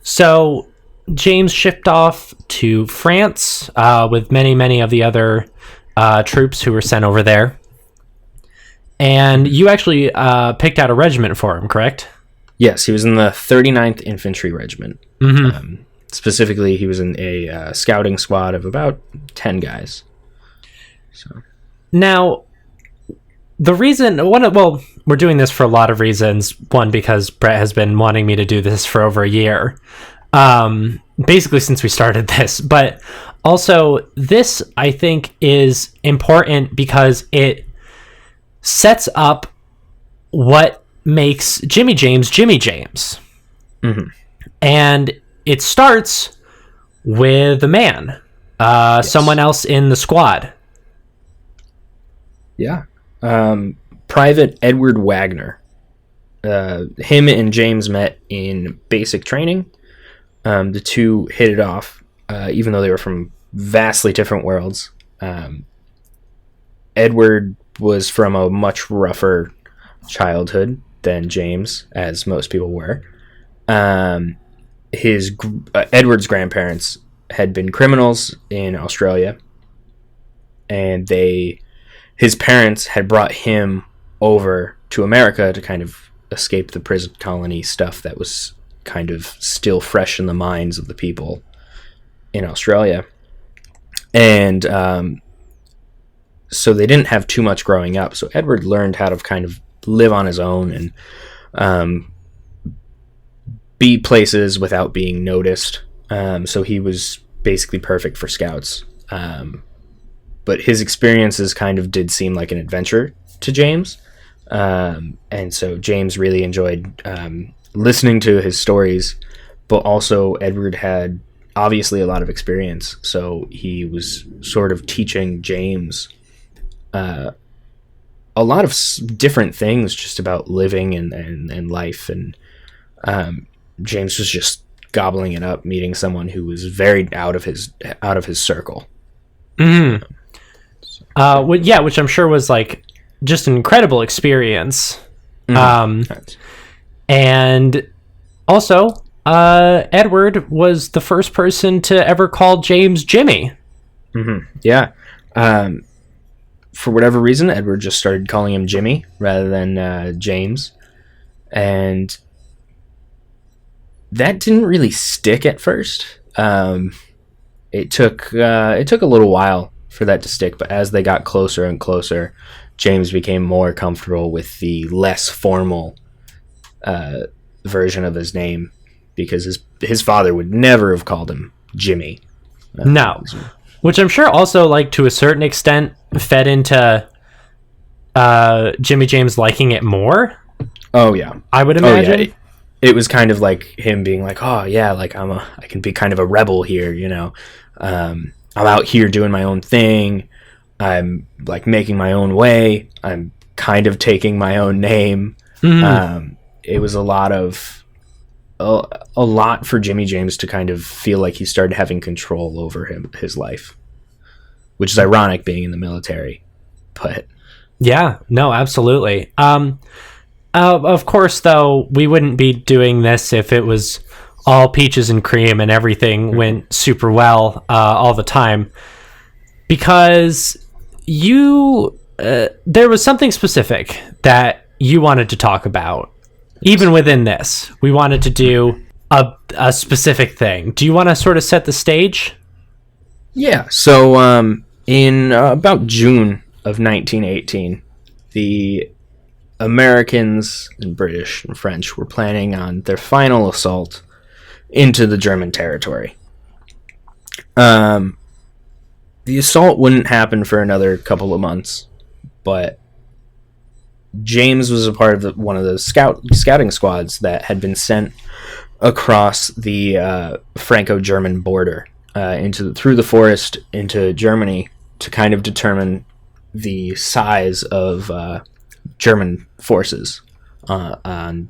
So James shipped off to France with many of the other troops who were sent over there. And you actually picked out a regiment for him, correct? Yes, he was in the 39th Infantry Regiment. Mm-hmm. Specifically, he was in a scouting squad of about 10 guys. So now, the reason, we're doing this for a lot of reasons. One, because Brett has been wanting me to do this for over a year, basically since we started this. But also, this, I think, is important because it sets up what makes Jimmy James Jimmy James. Mm-hmm. And it starts with a man, yes. Someone else in the squad. Yeah. Private Edward Wagner. Him and James met in basic training. The two hit it off, even though they were from vastly different worlds. Edward was from a much rougher childhood than James, as most people were. Edward's grandparents had been criminals in Australia, and his parents had brought him over to America to kind of escape the prison colony stuff that was kind of still fresh in the minds of the people in Australia. And so they didn't have too much growing up. So Edward learned how to kind of live on his own and be places without being noticed. So he was basically perfect for scouts. But his experiences kind of did seem like an adventure to James. And so James really enjoyed listening to his stories, but also Edward had obviously a lot of experience. So he was sort of teaching James a lot of different things just about living and life. And James was just gobbling it up, meeting someone who was very out of his circle. Mm-hmm. Which I'm sure was like just an incredible experience. Mm-hmm. And also, Edward was the first person to ever call James Jimmy. Mm-hmm. Yeah. For whatever reason, Edward just started calling him Jimmy rather than James. And that didn't really stick at first. It took a little while for that to stick, but as they got closer and closer, James became more comfortable with the less formal version of his name, because his father would never have called him Jimmy. No. Which I'm sure also, like, to a certain extent, fed into Jimmy James liking it more. Oh, yeah. I would imagine. Oh, yeah. It was kind of like him being like, oh, yeah, like, I can be kind of a rebel here, you know. I'm out here doing my own thing. I'm, like, making my own way. I'm kind of taking my own name. It was a lot for Jimmy James to kind of feel like he started having control over his life, which is ironic being in the military, but yeah, no, absolutely. Of course, though, we wouldn't be doing this if it was all peaches and cream and everything went super well all the time, because there was something specific that you wanted to talk about. Even within this, we wanted to do a specific thing. Do you want to sort of set the stage? Yeah. So in about June of 1918, the Americans and British and French were planning on their final assault into the German territory. The assault wouldn't happen for another couple of months, but James was a part of one of the scouting squads that had been sent across the Franco-German border through the forest into Germany to kind of determine the size of German forces on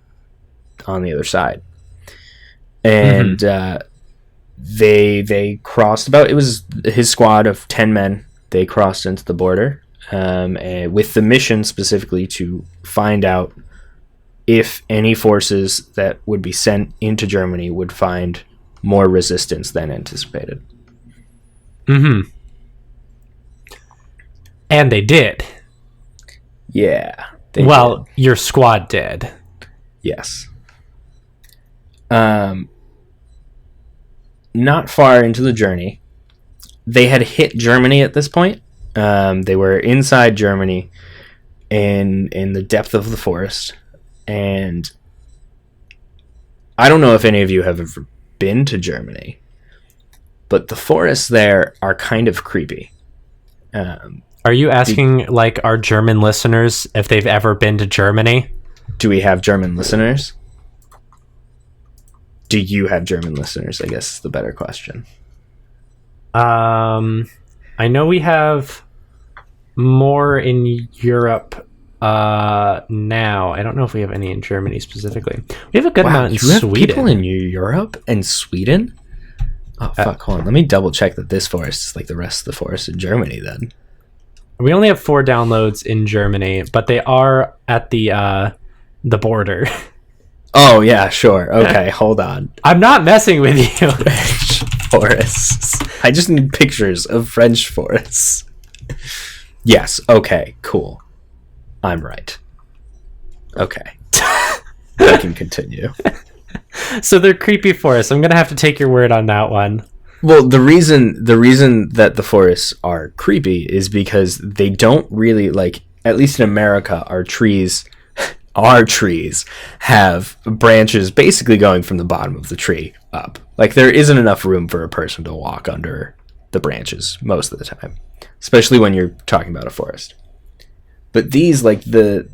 the other side. And they crossed it was his squad of 10 men. They crossed into the border and with the mission specifically to find out if any forces that would be sent into Germany would find more resistance than anticipated. And they did. Yeah. Your squad did. Yes. Not far into the journey, they had hit Germany at this point. They were inside Germany in the depth of the forest. And I don't know if any of you have ever been to Germany, but the forests there are kind of creepy. Are you asking like our German listeners if they've ever been to Germany? Do we have German listeners? Do you have German listeners? I guess is the better question. I know we have more in Europe now. I don't know if we have any in Germany specifically. We have a good amount in Sweden. People in Europe and Sweden? Oh, fuck, hold on. Let me double check that this forest is like the rest of the forest in Germany then. We only have 4 downloads in Germany, but they are at the border. Oh, yeah, sure. Okay, hold on. I'm not messing with you. French forests. I just need pictures of French forests. Yes, okay, cool. I'm right. Okay. I can continue. So they're creepy forests. I'm going to have to take your word on that one. Well, the reason that the forests are creepy is because they don't really, like, at least in America, our trees have branches basically going from the bottom of the tree up. Like, there isn't enough room for a person to walk under the branches most of the time, especially when you're talking about a forest. But these, like, the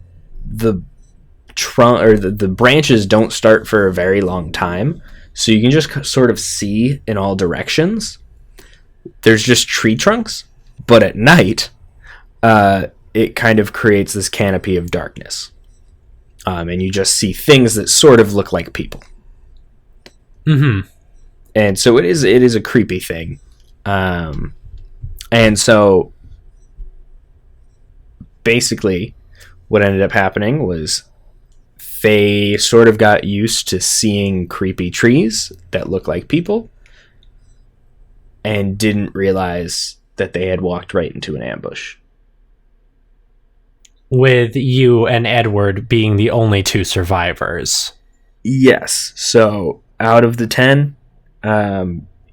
trunk or the branches don't start for a very long time, so you can just sort of see in all directions. There's just tree trunks, but at night, it kind of creates this canopy of darkness. And you just see things that sort of look like people. And so it is a creepy thing. And so basically what ended up happening was they sort of got used to seeing creepy trees that look like people and didn't realize that they had walked right into an ambush. With you and Edward being the only 2 survivors. Yes. So out of the 10,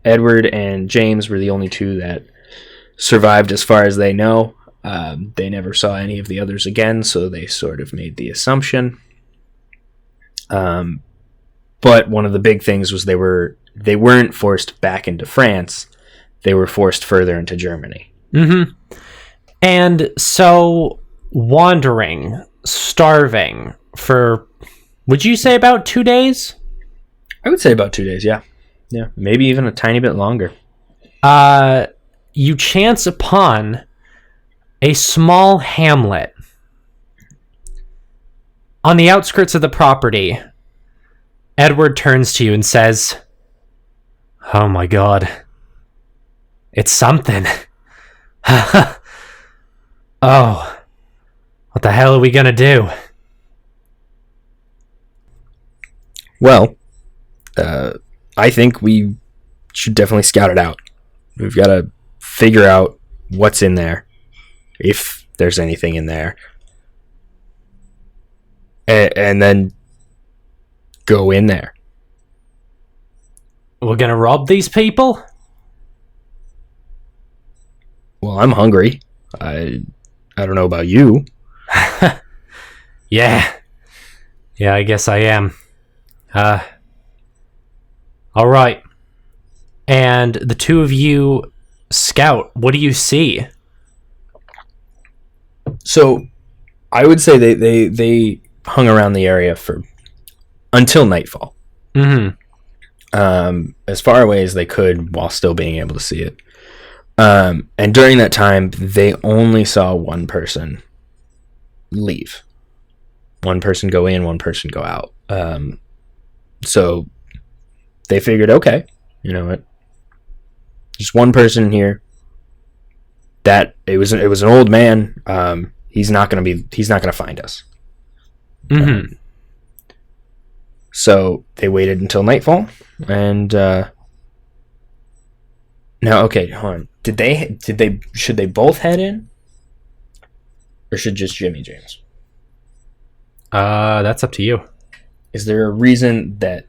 Edward and James were the only 2 that survived as far as they know. They never saw any of the others again, so they sort of made the assumption. But one of the big things was they weren't forced back into France. They were forced further into Germany. And so wandering, starving for, would you say about 2 days? I would say about 2 days, yeah. Yeah, maybe even a tiny bit longer. You chance upon a small hamlet On the outskirts of the property, Edward turns to you and says, "Oh my god. It's something." Oh. What the hell are we gonna do? Well, I think we should definitely scout it out. We've got to figure out what's in there, if there's anything in there, and then go in there. We're gonna rob these people? Well, I'm hungry. I don't know about you. Yeah. Yeah, I guess I am. Alright. And the two of you scout. What do you see? So, I would say they hung around the area for until nightfall. Mm-hmm. As far away as they could while still being able to see it. And during that time, they only saw one person leave. One person go in, one person go out. So they figured, okay, you know what? Just one person here. That it was an old man. He's not gonna find us. Mm-hmm. So they waited until nightfall, and now, okay, hold on. Should they both head in, or should just Jimmy James? That's up to you. Is there a reason that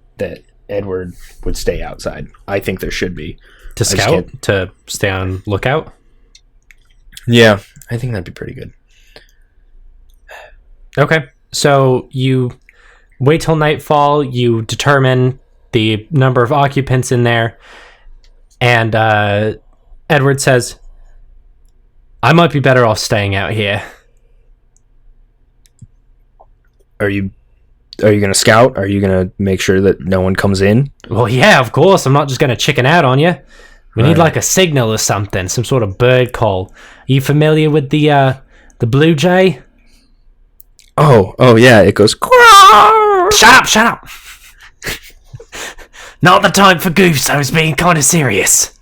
Edward would stay outside? I think there should be. To scout? To stay on lookout? Yeah, I think that'd be pretty good. Okay. So you wait till nightfall, you determine the number of occupants in there, and Edward says, "I might be better off staying out here." Are you gonna scout? Are you gonna make sure that no one comes in? Well, yeah, of course. I'm not just gonna chicken out on you. We need like a signal or something, some sort of bird call. Are you familiar with the blue jay? Oh yeah, it goes. Shut up! Not the time for goofs. I was being kind of serious.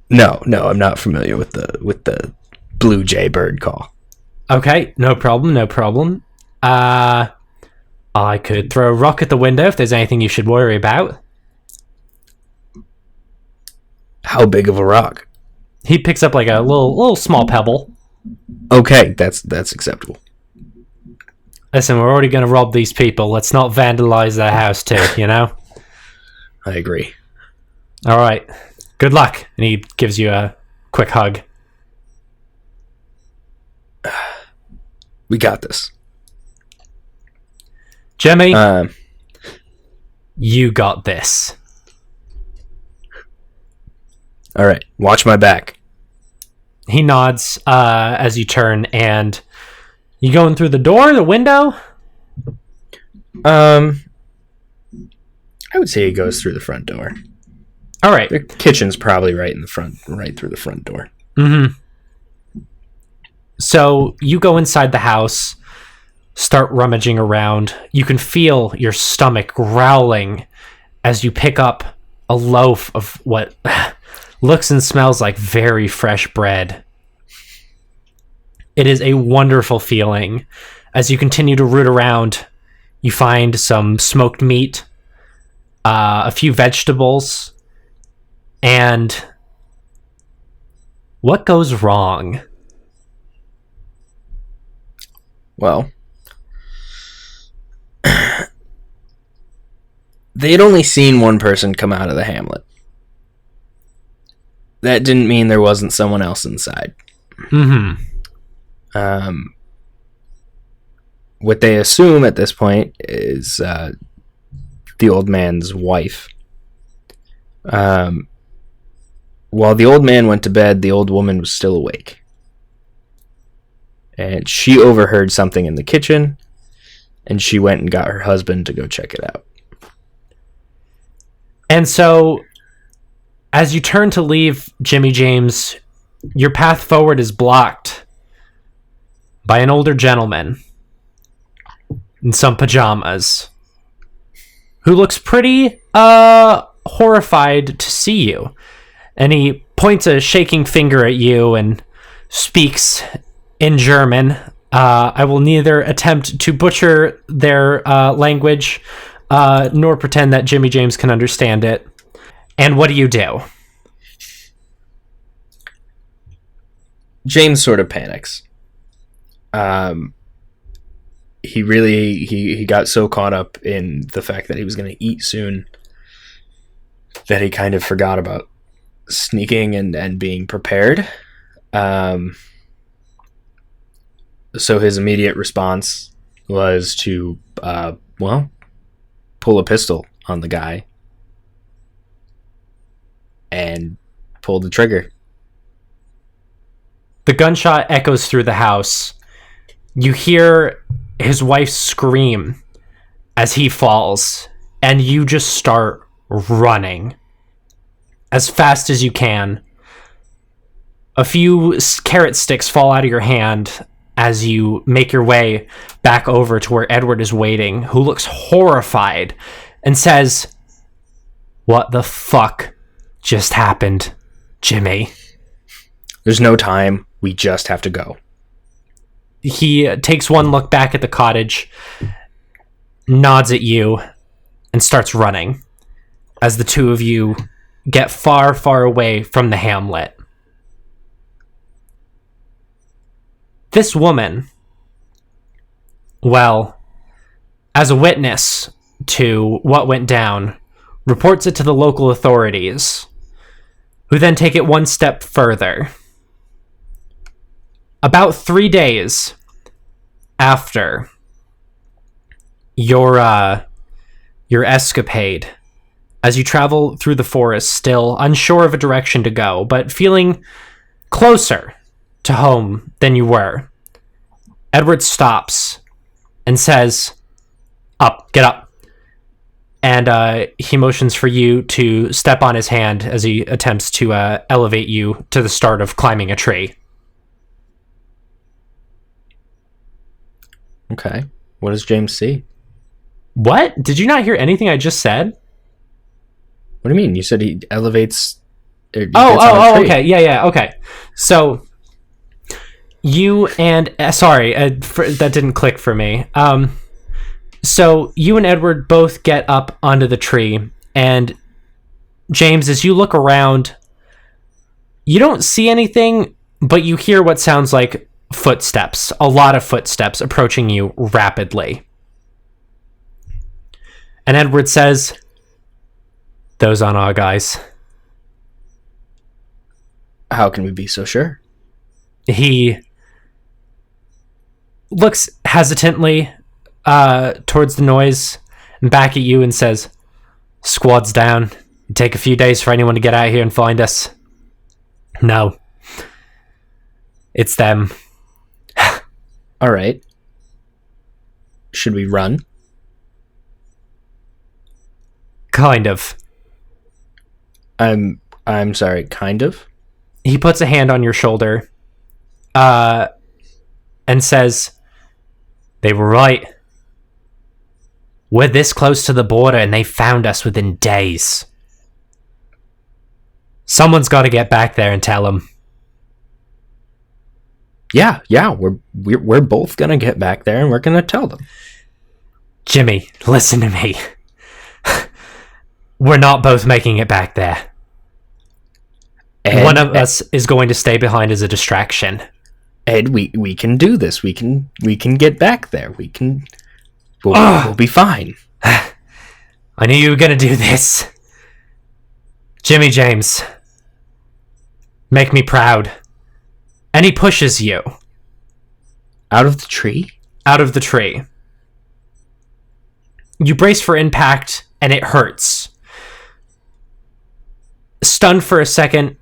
No, I'm not familiar with the blue jay bird call. Okay, no problem. I could throw a rock at the window if there's anything you should worry about. How big of a rock? He picks up like a little small pebble. Okay, that's acceptable. Listen, we're already going to rob these people. Let's not vandalize their house too, you know? I agree. All right. Good luck. And he gives you a quick hug. We got this. Jimmy, you got this. All right, watch my back. He nods as you turn, and you going through the door, the window? I would say he goes through the front door. All right. The kitchen's probably right through the front door. Mm-hmm. So you go inside the house, start rummaging around. You can feel your stomach growling as you pick up a loaf of what looks and smells like very fresh bread. It is a wonderful feeling. As you continue to root around, you find some smoked meat, a few vegetables, and what goes wrong? Well, they'd only seen one person come out of the hamlet. That didn't mean there wasn't someone else inside. Mm-hmm. What they assume at this point is the old man's wife. While the old man went to bed, the old woman was still awake. And she overheard something in the kitchen, and she went and got her husband to go check it out. And so, as you turn to leave, Jimmy James, your path forward is blocked by an older gentleman. in some pajamas, who looks pretty horrified to see you. And he points a shaking finger at you and speaks in German. I will neither attempt to butcher their language nor pretend that Jimmy James can understand it. And what do you do? James sort of panics. He got so caught up in the fact that he was going to eat soon that he kind of forgot about sneaking and being prepared. So his immediate response was to, pull a pistol on the guy and pull the trigger. The gunshot echoes through the house. You hear his wife scream as he falls, and you just start running as fast as you can. A few carrot sticks fall out of your hand as you make your way back over to where Edward is waiting, who looks horrified and says, "What the fuck just happened, Jimmy?" There's no time. We just have to go. He takes one look back at the cottage, nods at you, and starts running as the two of you get far, far away from the hamlet. This woman, well, as a witness to what went down, reports it to the local authorities, who then take it one step further. About 3 days after your escapade, as you travel through the forest, still unsure of a direction to go, but feeling closer to home than you were, Edward stops and says, get up. And he motions for you to step on his hand as he attempts to elevate you to the start of climbing a tree. Okay. What does James see? What? Did you not hear anything I just said? What do you mean? You said he elevates... Okay. Yeah, okay. So, you and... that didn't click for me. So, you and Edward both get up onto the tree, and James, as you look around, you don't see anything, but you hear what sounds like footsteps, a lot of footsteps approaching you rapidly. And Edward says, "Those aren't our guys." How can we be so sure? He looks hesitantly towards the noise and back at you and says, "Squad's down. It'd take a few days for anyone to get out here and find us." "No. It's them." All right. Should we run? Kind of. I'm sorry, kind of? He puts a hand on your shoulder and says, "They were right. We're this close to the border and they found us within days. Someone's got to get back there and tell them." Yeah, we're both gonna get back there and we're gonna tell them. "Jimmy, listen to me. We're not both making it back there. One of us is going to stay behind as a distraction." Ed, we can do this. We can get back there. We'll be fine. I knew you were going to do this. Jimmy James, make me proud. And he pushes you. Out of the tree? Out of the tree. You brace for impact, and it hurts. Stunned for a second,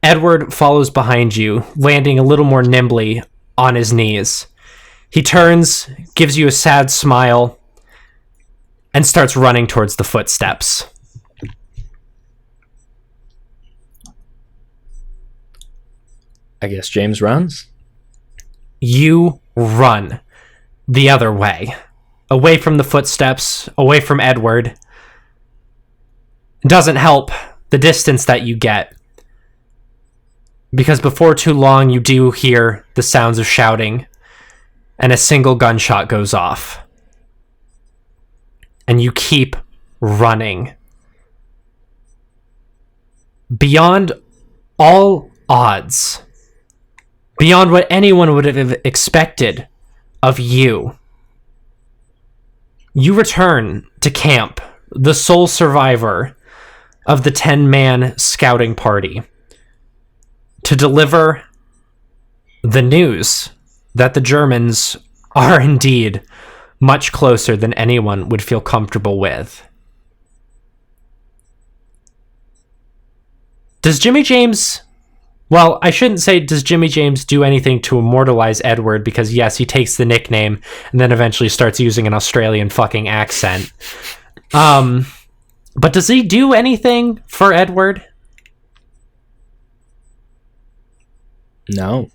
Edward follows behind you, landing a little more nimbly on his knees. He turns, gives you a sad smile, and starts running towards the footsteps. I guess James runs? You run the other way. away from the footsteps, away from Edward. It doesn't help the distance that you get, because before too long you do hear the sounds of shouting, and a single gunshot goes off. And you keep running. Beyond all odds, beyond what anyone would have expected of you, you return to camp, the sole survivor of the 10-man scouting party, to deliver the news that the Germans are indeed much closer than anyone would feel comfortable with. Does Jimmy James... Well, I shouldn't say does Jimmy James do anything to immortalize Edward, because yes, he takes the nickname and then eventually starts using an Australian fucking accent. But does he do anything for Edward? No.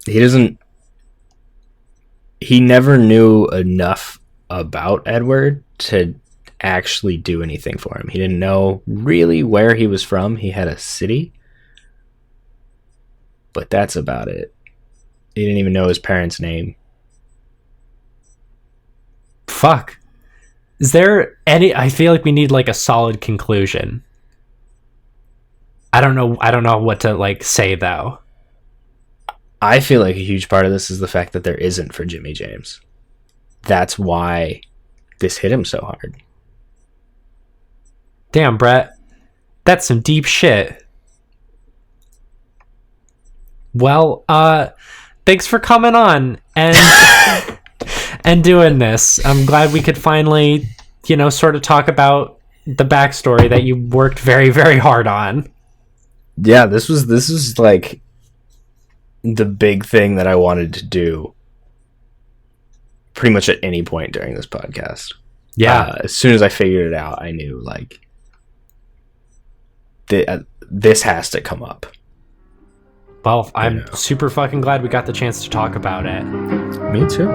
He doesn't... He never knew enough about Edward to actually do anything for him. He didn't know really where he was from. He had a city, but that's about it. He didn't even know his parents' name. Fuck. Is there any... I feel like we need like a solid conclusion. I don't know what to like say though. I feel like a huge part of this is the fact that there isn't for Jimmy James. That's why this hit him so hard. Damn, Brett. That's some deep shit. Well, thanks for coming on and and doing this. I'm glad we could finally, sort of talk about the backstory that you worked very, very hard on. Yeah, this was like the big thing that I wanted to do pretty much at any point during this podcast. Yeah. As soon as I figured it out, I knew like this has to come up. Well, I'm super fucking glad we got the chance to talk about it. Me too.